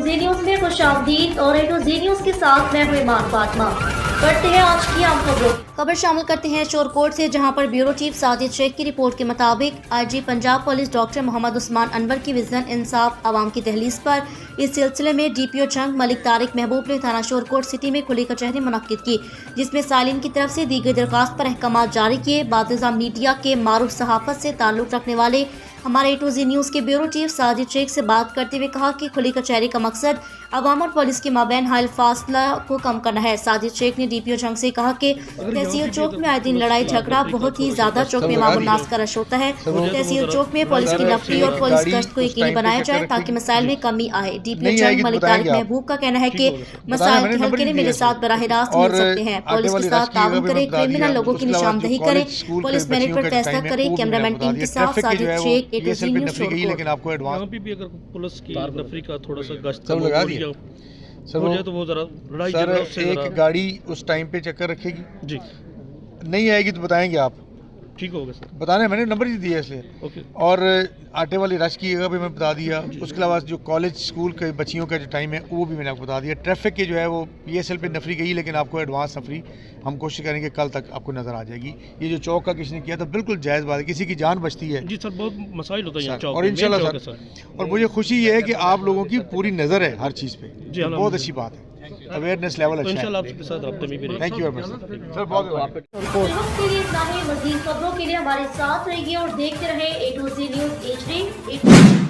जी news में खुशामदीद और ए to ji news के साथ मैं हूं ईमान फातिमा। करते हैं आज की आम खबरों। खबर शामिल करते हैं शोरकोट से, जहां पर ब्यूरो चीफ साजिद शेख की रिपोर्ट के मुताबिक IG Punjab police doctor Mohammad Usman Anwar की विजन इंसाफ आवाम की दहलीज पर इस सिलसिले में डीपीओ जंग मलिक तारिक महबूब ने थाना शोरकोट सिटी में खुली कचहरी मुनक्किद की, जिसमें सालिन की तरफ से दी गई दरख्वास्त पर अहकामात जारी किए। बाज़ मीडिया के मारूफ सहाफत से ताल्लुक़ रखने वाले हमारे ए टू जी न्यूज़ के ब्यूरो चीफ साजिद शेख से बात करते हुए कहा कि खुली कचहरी का मकसद अवाम और पुलिस के माबैन हाल फासला को कम करना है। साजिद शेख ने डीपीओ जंग से कहा कि तहसील चौक में आए दिन लड़ाई झगड़ा बहुत ही ज्यादा चौक में मामूनास का रश होता है। तहसील चौक में पुलिस की नफरी और पुलिस गश्त को यकीनी बनाया जाए ताकि मसाइल में कमी आए। डीपीओ जंग मलिक तारिक महबूब का कहना है कि मसाइल के हल के लिए मेरे साथ बराह रास्त मिल सकते हैं। पुलिस के साथ ताउन करे, क्रिमिनल लोगों की निशानदेही करे, पुलिस मेरिट पर फैसला करे। कैमरामैन टीम के साथ साजिद शेख, ए टू जी न्यूज़। लेकिन आपको एडवांस यहाँ भी अगर पुलिस की नफरी का थोड़ा सा गश्त सब लगा दिया सर, हो जाए तो वो जरा लड़ाई सर झगड़ा उससे एक जरा- गाड़ी उस टाइम पे चक्कर रखेगी, जी नहीं आएगी तो बताएंगे आप, ठीक होगा सर, बताने मैंने नंबर ही दिया इसलिए। ओके और आटे वाली रश की जगह भी मैं बता दिया। उसके अलावा जो कॉलेज स्कूल के बच्चियों का जो टाइम है वो भी मैंने आपको बता दिया। ट्रैफिक की जो है वो पीएसएल पे नफरी गई, लेकिन आपको एडवांस नफरी हम कोशिश करेंगे कल तक आपको नज़र आ जाएगी। ये जो चौक का किसी ने किया तो बिल्कुल जायज़ बात है, किसी की जान बचती है जी सर, बहुत मसाइल होता है यहाँ सर, चौक और में, इंशाल्लाह मेन चौक सर, है और मुझे खुशी ये है कि आप लोगों की पूरी नज़र है हर चीज़ पे, जी, बहुत अच्छी बात है। अवेयरनेस लेवल तो अच्छा इंशाल्लाह है। आपके साथ रब्ते में भी रहेंगे। Thank you very much sir, बहुत वक्त के लिए इतना ही। मजीद खबरों के लिए हमारे साथ रहिए और देखते रहे ए टू जी न्यूज HD।